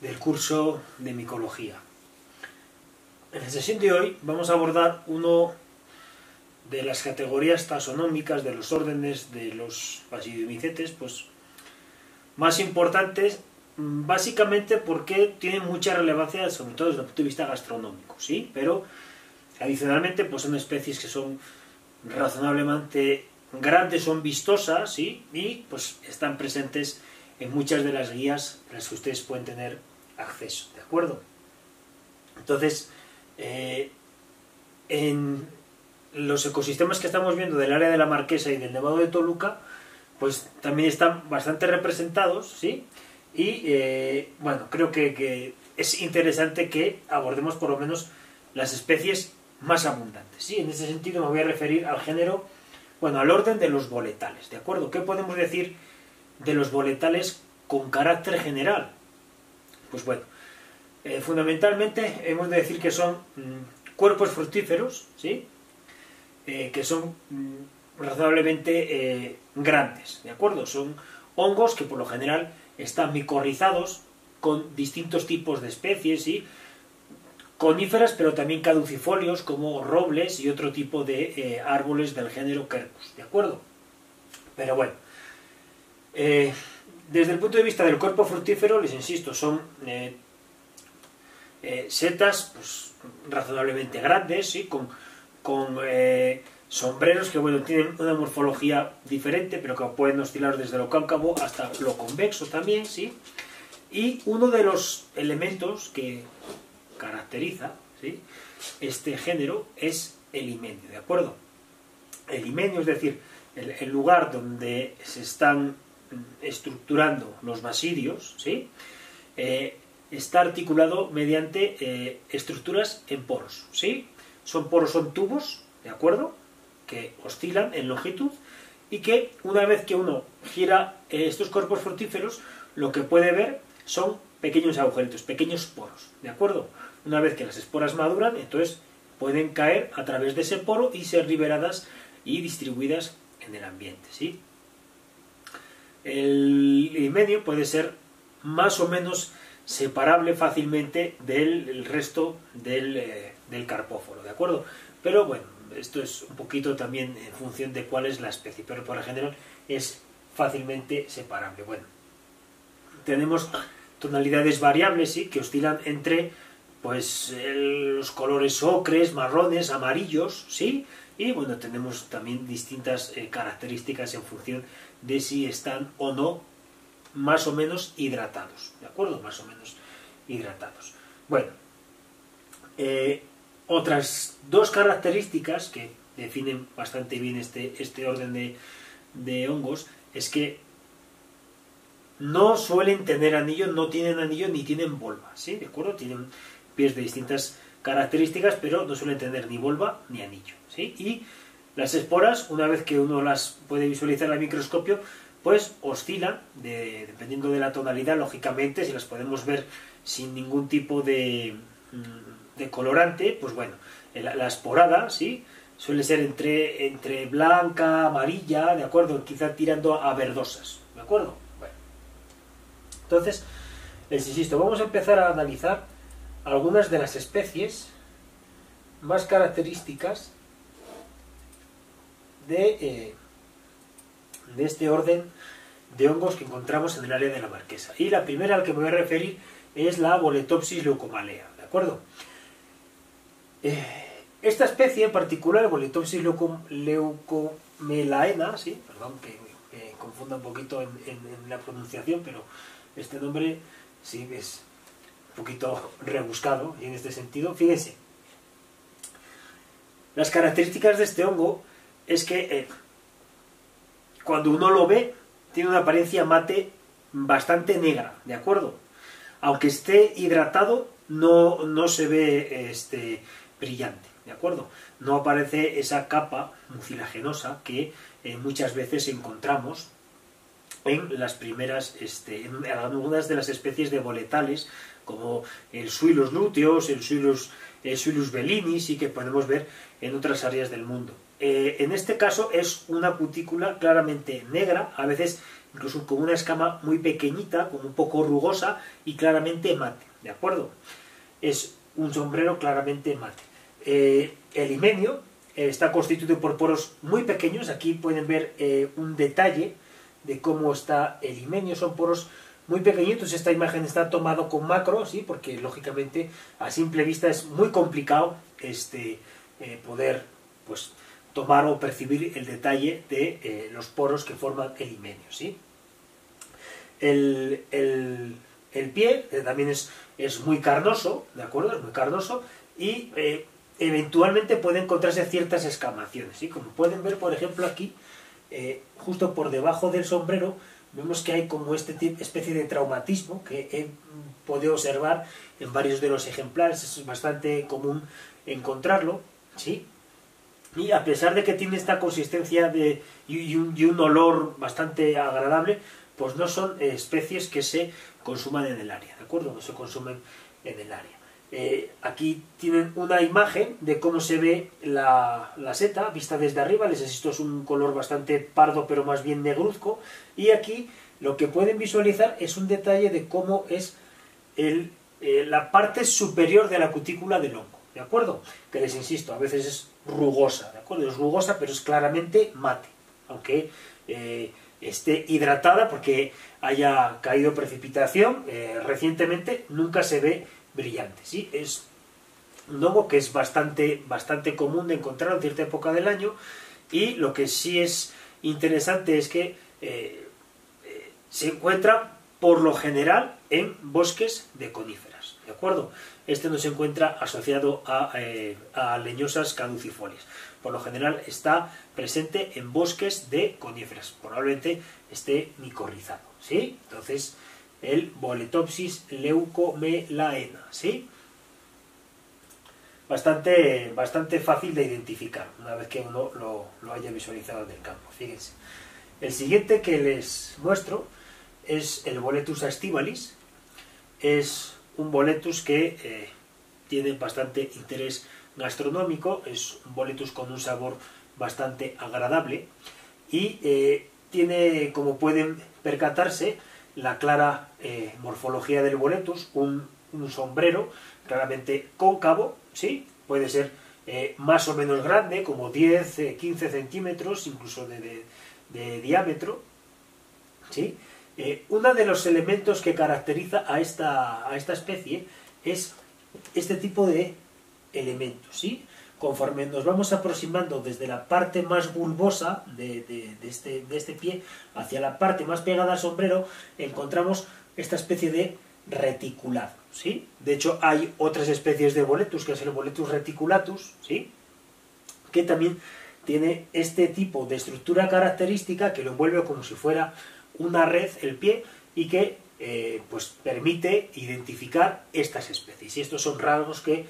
del curso de micología. En la sesión de hoy vamos a abordar uno de las categorías taxonómicas de los órdenes de los basidiomycetes más importantes, básicamente porque tienen mucha relevancia, sobre todo desde el punto de vista gastronómico, ¿sí? Pero adicionalmente son especies que son razonablemente grandes, son vistosas, ¿sí? Y están presentes en muchas de las guías a las que ustedes pueden tener acceso, ¿de acuerdo? Entonces, en los ecosistemas que estamos viendo del área de la Marquesa y del Nevado de Toluca, también están bastante representados, ¿sí? Y bueno, creo que es interesante que abordemos por lo menos las especies más abundantes, ¿sí? En ese sentido me voy a referir al género, al orden de los boletales, ¿de acuerdo? ¿Qué podemos decir de los boletales con carácter general? Fundamentalmente hemos de decir que son cuerpos fructíferos, ¿sí? Que son razonablemente grandes, ¿de acuerdo? Son hongos que por lo general están micorrizados con distintos tipos de especies, ¿sí? Coníferas, pero también caducifolios como robles y otro tipo de árboles del género Quercus, ¿de acuerdo? Pero bueno, desde el punto de vista del cuerpo fructífero, les insisto, son setas razonablemente grandes, ¿sí? Con sombreros que tienen una morfología diferente, pero que pueden oscilar desde lo cóncavo hasta lo convexo también, ¿sí? Y uno de los elementos que caracteriza, ¿sí?, este género es el himenio, ¿de acuerdo? El himenio, es decir, el lugar donde se están estructurando los basidios, ¿sí?, está articulado mediante estructuras en poros, ¿sí? Son tubos, ¿de acuerdo?, que oscilan en longitud y que una vez que uno gira estos cuerpos fructíferos, lo que puede ver son pequeños agujeritos, pequeños poros, ¿de acuerdo? Una vez que las esporas maduran, entonces pueden caer a través de ese poro y ser liberadas y distribuidas en el ambiente, ¿sí? El himenio puede ser más o menos separable fácilmente del resto del carpóforo, ¿de acuerdo? Pero bueno, esto es un poquito también en función de cuál es la especie, pero por lo general es fácilmente separable. Bueno, tenemos tonalidades variables, ¿sí?, que oscilan entre los colores ocres, marrones, amarillos, ¿sí? Y bueno, tenemos también distintas características en función de si están o no más o menos hidratados, ¿de acuerdo? Más o menos hidratados. Bueno, otras dos características que definen bastante bien este orden de hongos es que no suelen tener anillo, no tienen anillo ni tienen volva, ¿sí? ¿De acuerdo? Tienen pies de distintas características, pero no suelen tener ni volva ni anillo, ¿sí? Y las esporas, una vez que uno las puede visualizar al microscopio, oscilan, dependiendo de la tonalidad, lógicamente, si las podemos ver sin ningún tipo de colorante, la esporada, ¿sí?, suele ser entre blanca, amarilla, ¿de acuerdo?, quizá tirando a verdosas, ¿de acuerdo? Bueno, entonces, les insisto, vamos a empezar a analizar algunas de las especies más características de este orden de hongos que encontramos en el área de la Marquesa. Y la primera al que me voy a referir es la Boletopsis leucomalea, ¿de acuerdo? Esta especie en particular, Boletopsis leucomelaena, ¿sí?, perdón que confunda un poquito en la pronunciación, pero este nombre sí es un poquito rebuscado y en este sentido, fíjense, las características de este hongo es que cuando uno lo ve tiene una apariencia mate bastante negra, ¿de acuerdo? Aunque esté hidratado no se ve brillante, ¿de acuerdo? No aparece esa capa mucilagenosa que muchas veces encontramos en las primeras, en algunas de las especies de boletales, como el Suillus luteus, el Suillus bellinis, y que podemos ver en otras áreas del mundo. en este caso es una cutícula claramente negra, a veces incluso con una escama muy pequeñita, como un poco rugosa y claramente mate, ¿de acuerdo? Es un sombrero claramente mate. El himenio está constituido por poros muy pequeños, aquí pueden ver un detalle de cómo está el himenio, son poros muy pequeñitos. Esta imagen está tomado con macro, ¿sí? Porque lógicamente a simple vista es muy complicado poder pues, tomar o percibir el detalle de los poros que forman el himenio, ¿sí? El pie también es muy carnoso, ¿de acuerdo? Es muy carnoso y eventualmente puede encontrarse ciertas escamaciones, ¿sí? Como pueden ver, por ejemplo, aquí, justo por debajo del sombrero, vemos que hay como especie de traumatismo que he podido observar en varios de los ejemplares. Es bastante común encontrarlo, ¿sí? Y a pesar de que tiene esta consistencia y un olor bastante agradable, pues no son especies que se consuman en el área, ¿de acuerdo? No se consumen en el área. Aquí tienen una imagen de cómo se ve la seta vista desde arriba. Les insisto, es un color bastante pardo, pero más bien negruzco. Y aquí lo que pueden visualizar es un detalle de cómo es la parte superior de la cutícula del hongo, ¿de acuerdo? Que les insisto, a veces es rugosa, ¿de acuerdo? Es rugosa, pero es claramente mate, aunque esté hidratada porque haya caído precipitación recientemente, nunca se ve brillante, ¿sí? Es un hongo que es bastante común de encontrar en cierta época del año, y lo que sí es interesante es que se encuentra por lo general en bosques de coníferas, ¿de acuerdo? Este no se encuentra asociado a leñosas caducifolias. Por lo general está presente en bosques de coníferas, probablemente esté micorrizado, ¿sí? Entonces, el Boletopsis leucomelaena, ¿sí? Bastante fácil de identificar una vez que uno lo haya visualizado en el campo. Fíjense. El siguiente que les muestro es el Boletus aestivalis. Es un boletus que tiene bastante interés gastronómico, es un boletus con un sabor bastante agradable y tiene, como pueden percatarse, la clara morfología del boletus, un sombrero claramente cóncavo, ¿sí? Puede ser más o menos grande, como 10, 15 centímetros, incluso de diámetro, ¿sí? Uno de los elementos que caracteriza a esta especie es este tipo de elementos, ¿sí? Conforme nos vamos aproximando desde la parte más bulbosa de este pie hacia la parte más pegada al sombrero, encontramos esta especie de reticulado, ¿sí? De hecho, hay otras especies de boletus, que es el Boletus reticulatus, ¿sí? Que también tiene este tipo de estructura característica que lo envuelve como si fuera una red el pie y que pues permite identificar estas especies. Y estos son rasgos que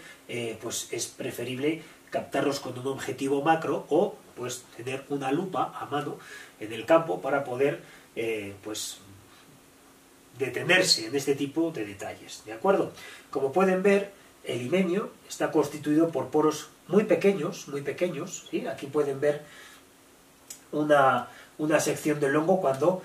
pues es preferible captarlos con un objetivo macro o pues tener una lupa a mano en el campo para poder pues detenerse en este tipo de detalles, ¿de acuerdo? Como pueden ver, el himenio está constituido por poros muy pequeños, ¿sí? Aquí pueden ver una sección del hongo cuando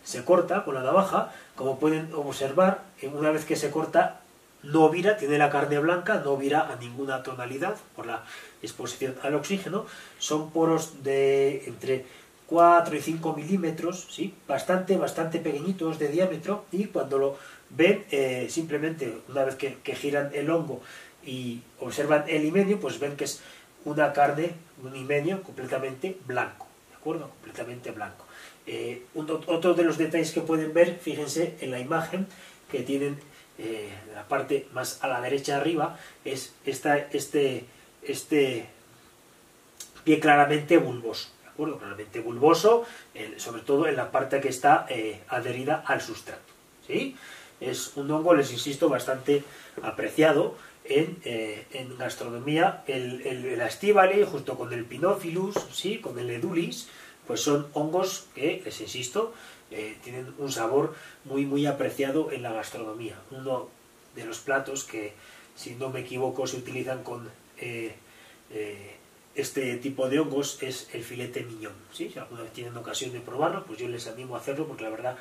se corta con la navaja. Como pueden observar, una vez que se corta no vira, tiene la carne blanca, no vira a ninguna tonalidad por la exposición al oxígeno. Son poros de entre 4 y 5 milímetros, ¿sí? bastante pequeñitos de diámetro, y cuando lo ven, simplemente una vez que giran el hongo y observan el himenio, pues ven que es una carne, un himenio completamente blanco, ¿de acuerdo? Completamente blanco. Otro de los detalles que pueden ver, fíjense en la imagen que tienen la parte más a la derecha arriba, es este pie claramente bulboso, ¿de acuerdo? Claramente bulboso, sobre todo en la parte que está adherida al sustrato, ¿sí? Es un hongo, les insisto, bastante apreciado en gastronomía. El Astivale, junto con el Pinophilus, ¿sí? Con el Edulis, pues son hongos que, les insisto, tienen un sabor muy apreciado en la gastronomía. Uno de los platos que, si no me equivoco, se utilizan con este tipo de hongos es el filete miñón, ¿sí? Si alguna vez tienen ocasión de probarlo, pues yo les animo a hacerlo porque la verdad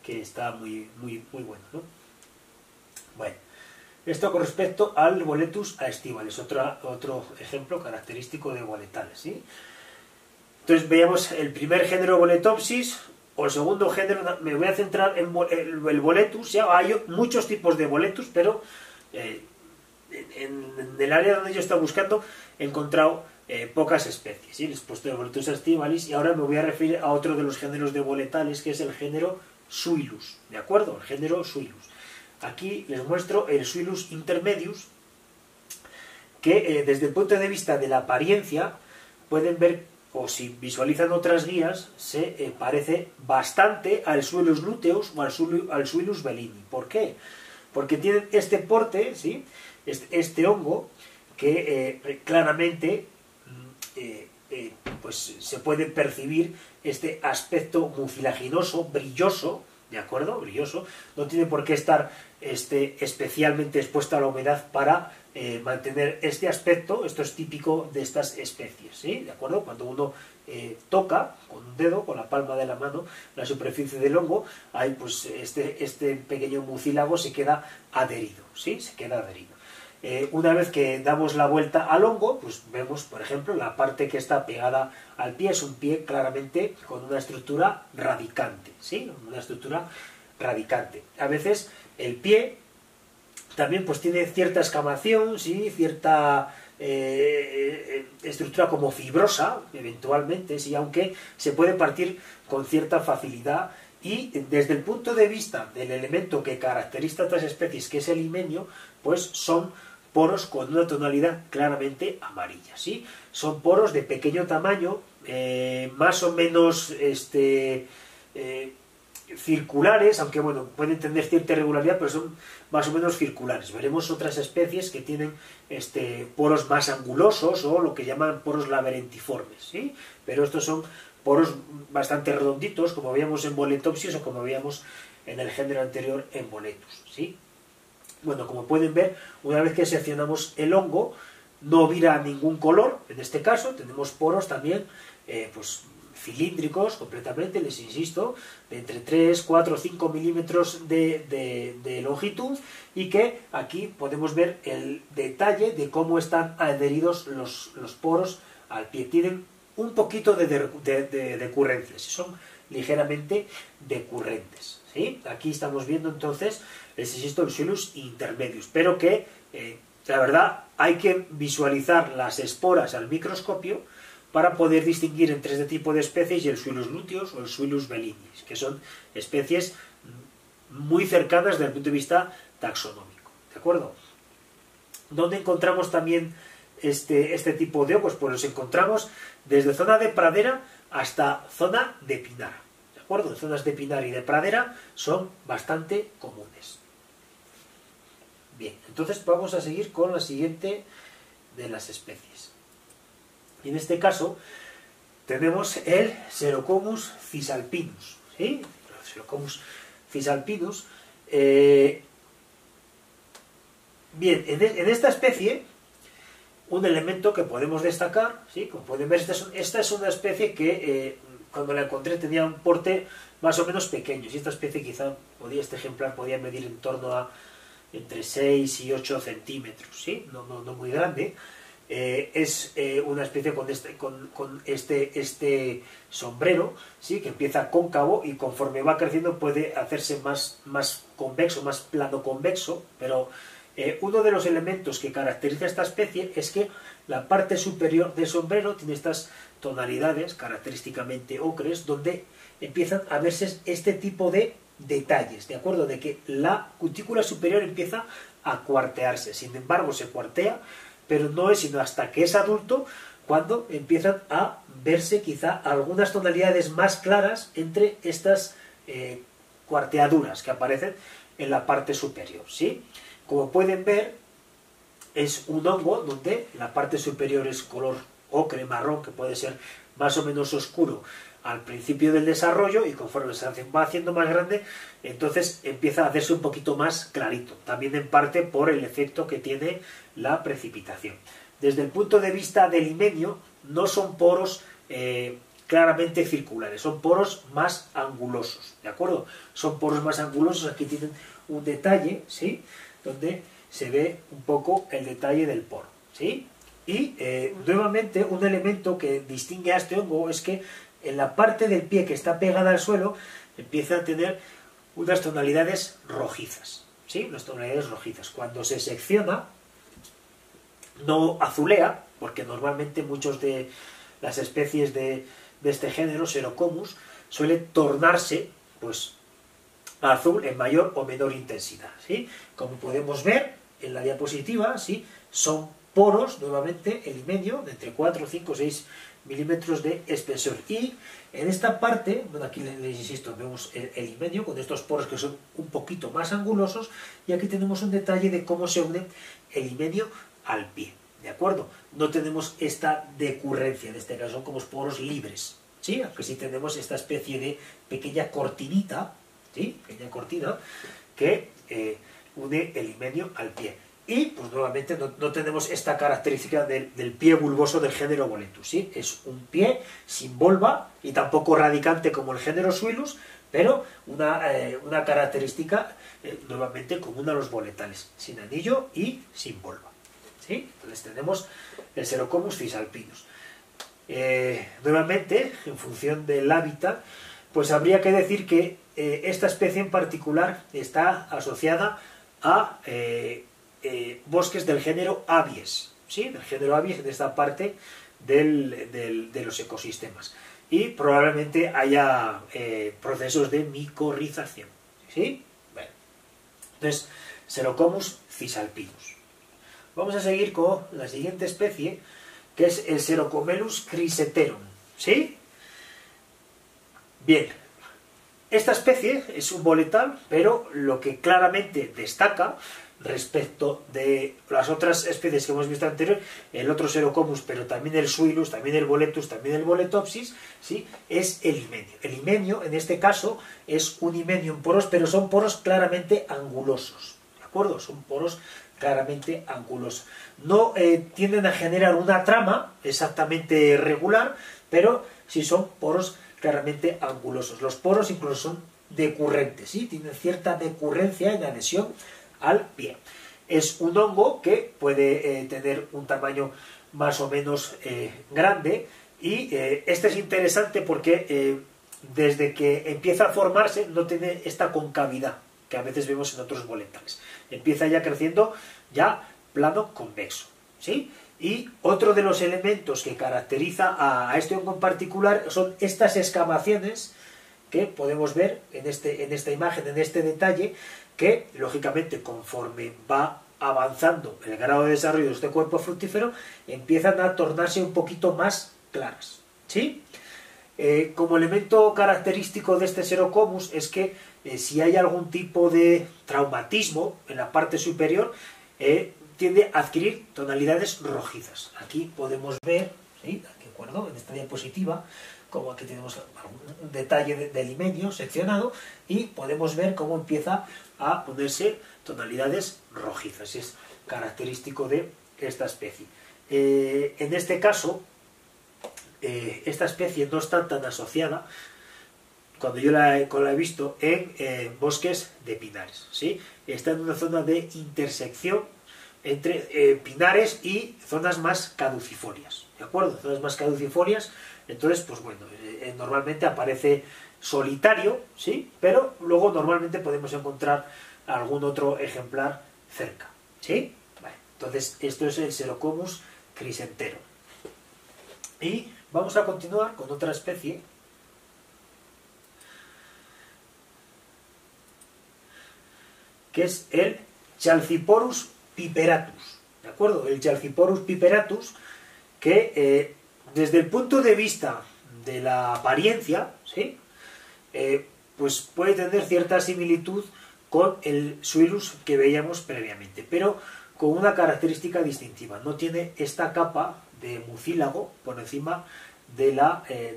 que está muy bueno, ¿no? Bueno, esto con respecto al Boletus aestivalis, otro ejemplo característico de boletales, ¿sí? Entonces veamos el primer género Boletopsis, o el segundo género. Me voy a centrar en el Boletus. Ya hay muchos tipos de Boletus, pero en el área donde yo estaba buscando he encontrado pocas especies, ¿sí? Les he puesto el Boletus aestivalis y ahora me voy a referir a otro de los géneros de boletales, que es el género Suilus, ¿de acuerdo? El género Suilus. Aquí les muestro el Suilus intermedius, que desde el punto de vista de la apariencia pueden ver, o si visualizan otras guías, se parece bastante al Suilus luteus o al Suilus bellini. ¿Por qué? Porque tienen este porte, ¿sí? Este hongo que claramente pues se puede percibir este aspecto mucilaginoso, brilloso, ¿de acuerdo? Brilloso. No tiene por qué estar especialmente expuesto a la humedad para mantener este aspecto. Esto es típico de estas especies, ¿sí? ¿De acuerdo? Cuando uno toca con un dedo, con la palma de la mano, la superficie del hongo, ahí pues este pequeño mucílago se queda adherido, ¿sí? Se queda adherido. Una vez que damos la vuelta al hongo, pues vemos, por ejemplo, la parte que está pegada al pie es un pie claramente con una estructura radicante, ¿sí? Una estructura radicante. A veces el pie también pues tiene cierta escamación, ¿sí? Cierta estructura como fibrosa, eventualmente, ¿sí? Aunque se puede partir con cierta facilidad. Y desde el punto de vista del elemento que caracteriza a otras especies, que es el limenio, pues son poros con una tonalidad claramente amarilla, ¿sí? Son poros de pequeño tamaño, más o menos circulares, aunque bueno, pueden tener cierta irregularidad, pero son más o menos circulares. Veremos otras especies que tienen poros más angulosos o lo que llaman poros laberentiformes, ¿sí? Pero estos son poros bastante redonditos, como veíamos en Boletopsis o como veíamos en el género anterior en Boletus, ¿sí? Bueno, como pueden ver, una vez que seccionamos el hongo, no vira ningún color. En este caso tenemos poros también pues cilíndricos completamente, les insisto, de entre 3, 4, 5 milímetros de longitud, y que aquí podemos ver el detalle de cómo están adheridos los poros al pie. Tienen un poquito de decurrencias, son ligeramente decurrentes, ¿sí? Aquí estamos viendo entonces, les insisto, el Suilus intermedius, pero que la verdad hay que visualizar las esporas al microscopio para poder distinguir entre este tipo de especies y el Suilus luteus o el Suilus bellini, que son especies muy cercanas desde el punto de vista taxonómico, ¿de acuerdo? ¿Dónde encontramos también este tipo de hongos? Pues los encontramos desde zona de pradera hasta zona de pinar, ¿de acuerdo? Zonas de pinar y de pradera son bastante comunes. Bien, entonces vamos a seguir con la siguiente de las especies. Y en este caso tenemos el Xerocomus cisalpinus, ¿sí? El Xerocomus cisalpinus. Bien, en esta especie, un elemento que podemos destacar, ¿sí? Como pueden ver, esta es una especie que cuando la encontré tenía un porte más o menos pequeño. Y esta especie quizá, este ejemplar podía medir en torno a entre 6 y 8 centímetros, ¿sí? No muy grande. Es una especie con este sombrero, ¿sí? Que empieza cóncavo y conforme va creciendo puede hacerse más convexo, más plano convexo, pero uno de los elementos que caracteriza a esta especie es que la parte superior del sombrero tiene estas tonalidades característicamente ocres, donde empiezan a verse este tipo de detalles, ¿de acuerdo? De que la cutícula superior empieza a cuartearse. Sin embargo, se cuartea, pero no es sino hasta que es adulto cuando empiezan a verse quizá algunas tonalidades más claras entre estas cuarteaduras que aparecen en la parte superior, ¿sí? Como pueden ver, es un hongo donde la parte superior es color ocre, marrón, que puede ser más o menos oscuro al principio del desarrollo, y conforme se va haciendo más grande, entonces empieza a hacerse un poquito más clarito, también en parte por el efecto que tiene la precipitación. Desde el punto de vista del limenio, no son poros claramente circulares, son poros más angulosos, ¿de acuerdo? Son poros más angulosos, aquí tienen un detalle, ¿sí? Donde se ve un poco el detalle del poro, ¿sí? Y nuevamente un elemento que distingue a este hongo es que en la parte del pie que está pegada al suelo empieza a tener unas tonalidades rojizas, ¿sí? Unas tonalidades rojizas. Cuando se secciona, no azulea, porque normalmente muchos de las especies de este género, Xerocomus, suelen tornarse, pues, azul en mayor o menor intensidad, ¿sí? Como podemos ver en la diapositiva, ¿sí? Son poros, nuevamente, el himenio, de entre 4, 5, 6 milímetros de espesor. Y en esta parte, bueno, aquí les insisto, vemos el himenio con estos poros que son un poquito más angulosos, y aquí tenemos un detalle de cómo se une el himenio al pie, ¿de acuerdo? No tenemos esta decurrencia, en este caso son como poros libres, ¿sí? Aunque sí tenemos esta especie de pequeña cortinita, ¿sí? Pequeña cortina que une el himenio al pie. Y, pues nuevamente, no tenemos esta característica del pie bulboso del género Boletus, ¿sí? Es un pie sin volva y tampoco radicante como el género Suilus, pero una característica nuevamente común a los boletales, sin anillo y sin volva, ¿sí? Entonces tenemos el Xerocomus cisalpinus. Nuevamente, en función del hábitat, pues habría que decir que esta especie en particular está asociada a bosques del género Abies, ¿sí? Del género Abies en esta parte de los ecosistemas. Y probablemente haya procesos de micorrización, ¿sí? Bueno. Entonces, Xerocomus cisalpinus. Vamos a seguir con la siguiente especie, que es el Xerocomelus chryseterum, ¿sí? Bien, esta especie es un boletal, pero lo que claramente destaca respecto de las otras especies que hemos visto anterior, el otro Xerocomus, pero también el Suilus, también el Boletus, también el Boletopsis, ¿sí? Es el himenio. El himenio, en este caso, es un himenio en poros, pero son poros claramente angulosos, ¿de acuerdo? Son poros claramente angulosos. No tienden a generar una trama exactamente regular, pero sí son poros claramente angulosos. Los poros incluso son decurrentes, ¿sí? Tienen cierta decurrencia en adhesión al pie. Es un hongo que puede tener un tamaño más o menos grande, y este es interesante porque desde que empieza a formarse no tiene esta concavidad que a veces vemos en otros boletales. Empieza ya creciendo ya plano convexo, ¿sí? Y otro de los elementos que caracteriza a este hongo en particular son estas escamaciones que podemos ver en esta imagen, en este detalle, que lógicamente conforme va avanzando el grado de desarrollo de este cuerpo fructífero empiezan a tornarse un poquito más claras, ¿sí? Como elemento característico de este Xerocomus es que si hay algún tipo de traumatismo en la parte superior, tiende a adquirir tonalidades rojizas. Aquí podemos ver, ¿sí? ¿De acuerdo? En esta diapositiva, como aquí tenemos un detalle del himenio seccionado, y podemos ver cómo empieza a ponerse tonalidades rojizas. Es característico de esta especie. En este caso, esta especie no está tan asociada, cuando yo la he visto, en bosques de pinares, ¿sí? Está en una zona de intersección entre pinares y zonas más caducifolias, ¿de acuerdo? Zonas más caducifolias. Entonces, pues bueno, normalmente aparece solitario, ¿sí? Pero luego normalmente podemos encontrar algún otro ejemplar cerca, ¿sí? Vale. Entonces, esto es el Xerocomus chrysantherum. Y vamos a continuar con otra especie, que es el Chalciporus piperatus, ¿de acuerdo? El Chalciporus piperatus, que desde el punto de vista de la apariencia, ¿sí? Pues puede tener cierta similitud con el Suilus que veíamos previamente, pero con una característica distintiva. No tiene esta capa de mucílago por encima de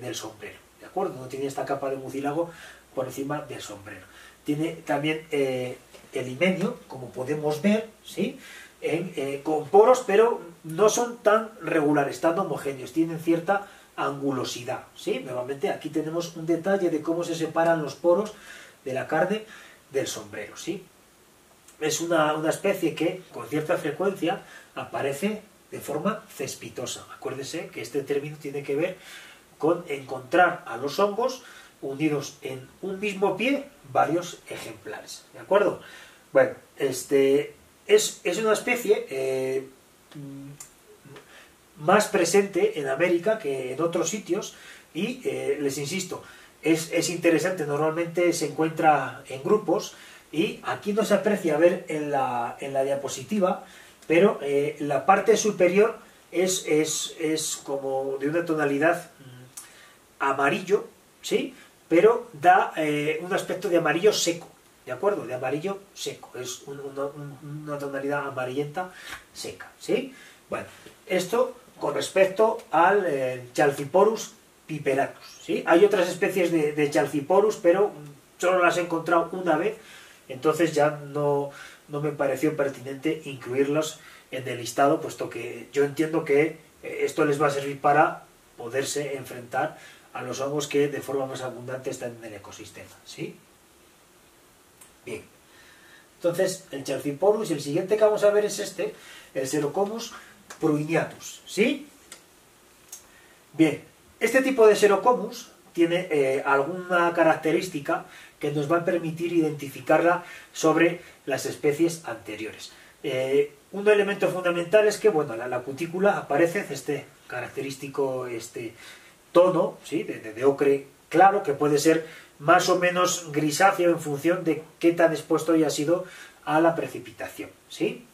del sombrero, ¿de acuerdo? No tiene esta capa de mucílago por encima del sombrero. Tiene también el himenio, como podemos ver, ¿sí? con poros, pero no son tan regulares, tan homogéneos, tienen cierta angulosidad, ¿sí? Nuevamente aquí tenemos un detalle de cómo se separan los poros de la carne del sombrero, ¿sí? Es una especie que con cierta frecuencia aparece de forma cespitosa. Acuérdense que este término tiene que ver con encontrar a los hongos unidos en un mismo pie varios ejemplares, ¿de acuerdo? Bueno, es una especie más presente en América que en otros sitios y les insisto, es interesante, normalmente se encuentra en grupos y aquí no se aprecia ver en la diapositiva, pero la parte superior es como de una tonalidad amarillo, ¿sí? Pero da un aspecto de amarillo seco, ¿de acuerdo? De amarillo seco, es una tonalidad amarillenta seca, ¿sí? Bueno, esto con respecto al Chalciporus piperatus, ¿sí? Hay otras especies de Chalciporus, pero solo las he encontrado una vez, entonces ya no me pareció pertinente incluirlos en el listado, puesto que yo entiendo que esto les va a servir para poderse enfrentar a los hongos que de forma más abundante están en el ecosistema, ¿sí? Bien, entonces el Chalciporus y el siguiente que vamos a ver es el Xerocomus pruiniatus, ¿sí? Bien, este tipo de Xerocomus tiene alguna característica que nos va a permitir identificarla sobre las especies anteriores. Un elemento fundamental es que, bueno, la cutícula aparece este característico tono, ¿sí? de ocre claro, que puede ser más o menos grisáceo en función de qué tan expuesto haya sido a la precipitación, ¿sí?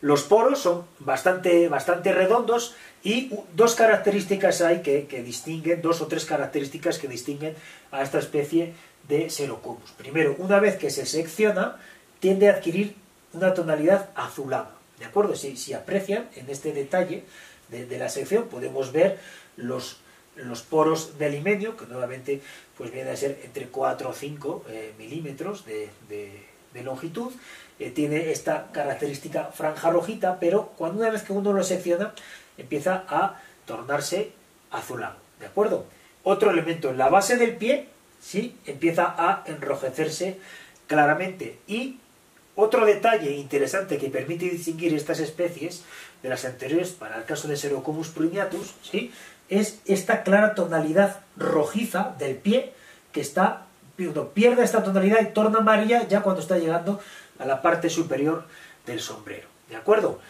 Los poros son bastante redondos y dos características hay que distinguen, dos o tres características que distinguen a esta especie de Xerocomus. Primero, una vez que se secciona, tiende a adquirir una tonalidad azulada, ¿de acuerdo? Si aprecian en este detalle de la sección, podemos ver los poros del himenio, que nuevamente pues viene a ser entre 4 o 5 milímetros de longitud. Tiene esta característica franja rojita, pero una vez que uno lo secciona, empieza a tornarse azulado, ¿de acuerdo? Otro elemento, en la base del pie, ¿sí? Empieza a enrojecerse claramente. Y otro detalle interesante que permite distinguir estas especies de las anteriores, para el caso de Xerocomus pruiniatus, ¿sí? Es esta clara tonalidad rojiza del pie que pierde esta tonalidad y torna amarilla ya cuando está llegando a la parte superior del sombrero, ¿de acuerdo?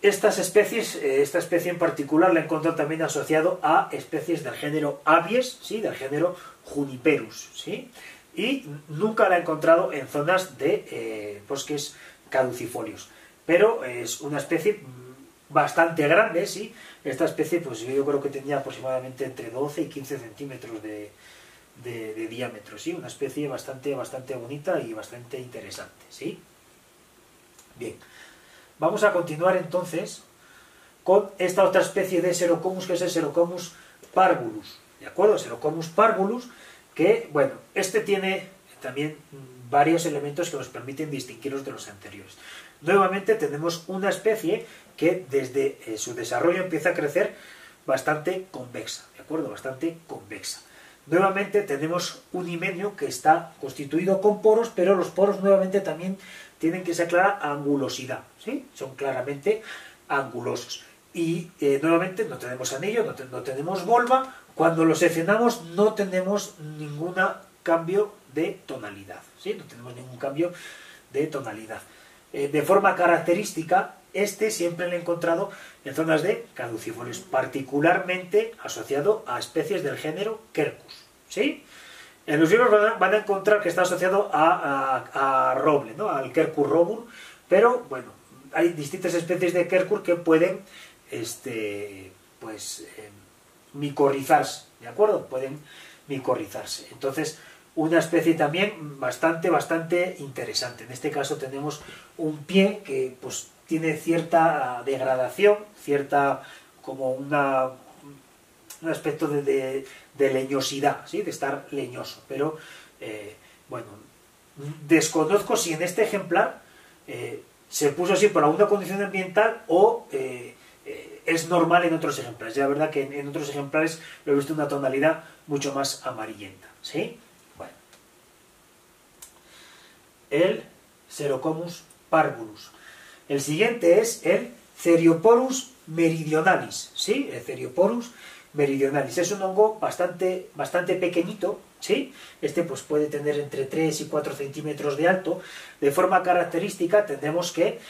Estas especies, esta especie en particular la he encontrado también asociado a especies del género Abies, ¿sí? Del género Juniperus, ¿sí? Y nunca la he encontrado en zonas de bosques caducifolios, pero es una especie bastante grande, ¿sí? Esta especie, pues yo creo que tenía aproximadamente entre 12 y 15 centímetros de diámetro, ¿sí? Una especie bastante bonita y bastante interesante, ¿sí? Bien, vamos a continuar entonces con esta otra especie de Xerocomus, que es el Xerocomus parvulus, ¿de acuerdo? Xerocomus parvulus, que, bueno, este tiene también varios elementos que nos permiten distinguirlos de los anteriores. Nuevamente tenemos una especie que desde su desarrollo empieza a crecer bastante convexa, ¿de acuerdo? Bastante convexa. Nuevamente tenemos un himenio que está constituido con poros, pero los poros nuevamente también tienen que esa clara angulosidad, ¿sí? Son claramente angulosos. Y nuevamente no tenemos anillo, no tenemos volva. Cuando lo seccionamos no tenemos ningún cambio de tonalidad, ¿sí? No tenemos ningún cambio de tonalidad. De forma característica, siempre lo he encontrado en zonas de caducifolios, particularmente asociado a especies del género Quercus, ¿sí? En los libros van a encontrar que está asociado a roble, ¿no? Al Quercus robur, pero bueno, hay distintas especies de Quercus que pueden micorrizarse, ¿de acuerdo? Pueden micorrizarse. Entonces, una especie también bastante interesante. En este caso tenemos un pie que pues tiene cierta degradación, como un aspecto de leñosidad, ¿sí? De estar leñoso, pero bueno, desconozco si en este ejemplar se puso así por alguna condición ambiental o es normal en otros ejemplares. Ya la verdad que en otros ejemplares lo he visto en una tonalidad mucho más amarillenta, ¿sí? Bueno. El Xerocomus parvulus. El siguiente es el Cerioporus meridionalis, ¿sí? El Cerioporus meridionalis. Es un hongo bastante pequeñito, ¿sí? Este pues puede tener entre 3 y 4 centímetros de alto. De forma característica tendremos que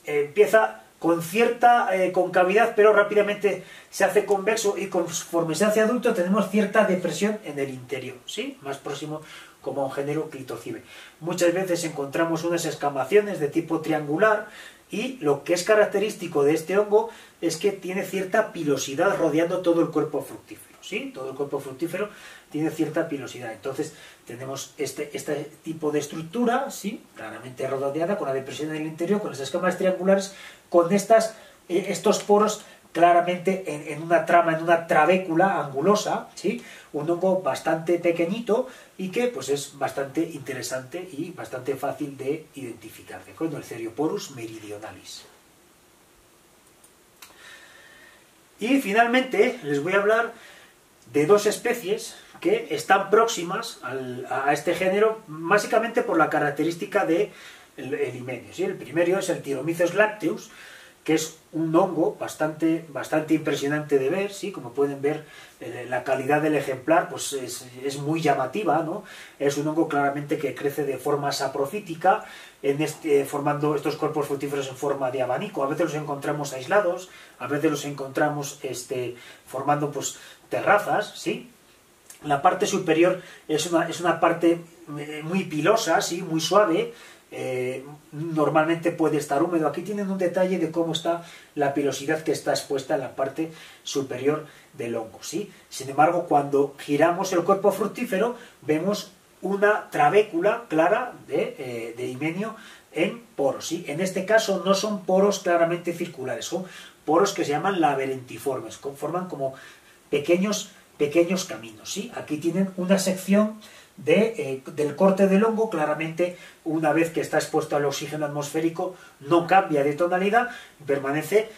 empieza con cierta concavidad, pero rápidamente se hace convexo y conforme se hace adulto tenemos cierta depresión en el interior, ¿sí? Más próximo como a un género Clitocibe. Muchas veces encontramos unas escamaciones de tipo triangular y lo que es característico de este hongo es que tiene cierta pilosidad rodeando todo el cuerpo fructífero, ¿sí? Todo el cuerpo fructífero tiene cierta pilosidad. Entonces tenemos este tipo de estructura, ¿sí? Claramente rodeada, con la depresión en el interior, con las escamas triangulares, con estos poros claramente en una trama, en una trabécula angulosa, ¿sí? Un hongo bastante pequeñito y que pues es bastante interesante y bastante fácil de identificar, ¿de acuerdo? El Cerioporus meridionalis. Y finalmente les voy a hablar de dos especies que están próximas a este género, básicamente por la característica del himenio, ¿sí? El primero es el Tyromyces lacteus, que es un hongo bastante impresionante de ver, ¿sí? Como pueden ver, la calidad del ejemplar pues es muy llamativa, ¿no? Es un hongo claramente que crece de forma saprofítica, formando estos cuerpos fructíferos en forma de abanico. A veces los encontramos aislados, a veces los encontramos formando pues terrazas, ¿sí? La parte superior es una parte muy pilosa, ¿sí? Muy suave. Normalmente puede estar húmedo. Aquí tienen un detalle de cómo está la pilosidad que está expuesta en la parte superior del hongo, ¿sí? Sin embargo, cuando giramos el cuerpo fructífero vemos una trabécula clara de himenio en poros, ¿sí? En este caso no son poros claramente circulares, son poros que se llaman laberentiformes, forman como pequeños caminos, ¿sí? Aquí tienen una sección del corte del hongo. Claramente, una vez que está expuesto al oxígeno atmosférico, no cambia de tonalidad, permanece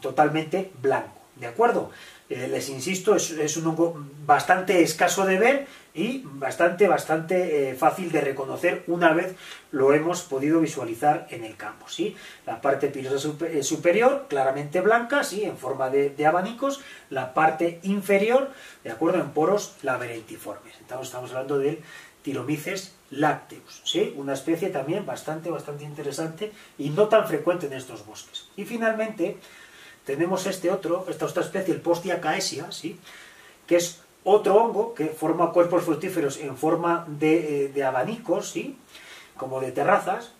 totalmente blanco, ¿de acuerdo? Les insisto, es un hongo bastante escaso de ver y bastante fácil de reconocer una vez lo hemos podido visualizar en el campo, ¿sí? La parte pilosa superior claramente blanca, ¿sí? En forma de abanicos, la parte inferior, de acuerdo, en poros laberentiformes. Entonces estamos hablando del Tyromyces lacteus, ¿sí? Una especie también bastante interesante y no tan frecuente en estos bosques. Y finalmente tenemos esta otra especie, el Postia caesia, ¿sí? Que es otro hongo que forma cuerpos fructíferos en forma de abanicos, ¿sí? Como de terrazas,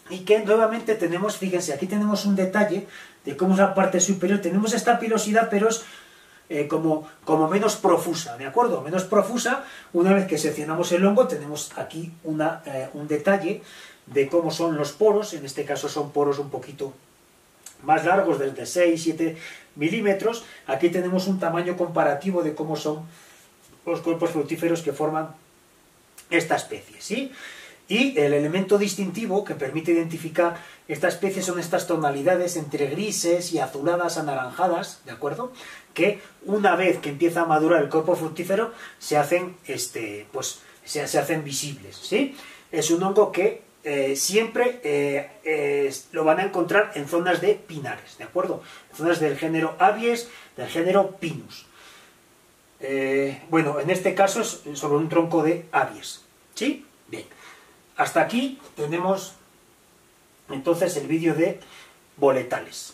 y que nuevamente tenemos, fíjense, aquí tenemos un detalle de cómo es la parte superior. Tenemos esta pilosidad, pero es como menos profusa, ¿de acuerdo? Menos profusa. Una vez que seccionamos el hongo tenemos aquí un detalle de cómo son los poros. En este caso son poros un poquito más largos, desde 6-7 milímetros. Aquí tenemos un tamaño comparativo de cómo son los cuerpos fructíferos que forman esta especie, ¿sí? Y el elemento distintivo que permite identificar esta especie son estas tonalidades entre grises y azuladas anaranjadas, ¿de acuerdo? Que una vez que empieza a madurar el cuerpo fructífero se hacen, se hacen visibles, ¿sí? Es un hongo que siempre lo van a encontrar en zonas de pinares, ¿de acuerdo? En zonas del género Abies, del género Pinus. Bueno, en este caso es sobre un tronco de Abies, ¿sí? Bien. Hasta aquí tenemos entonces el vídeo de boletales.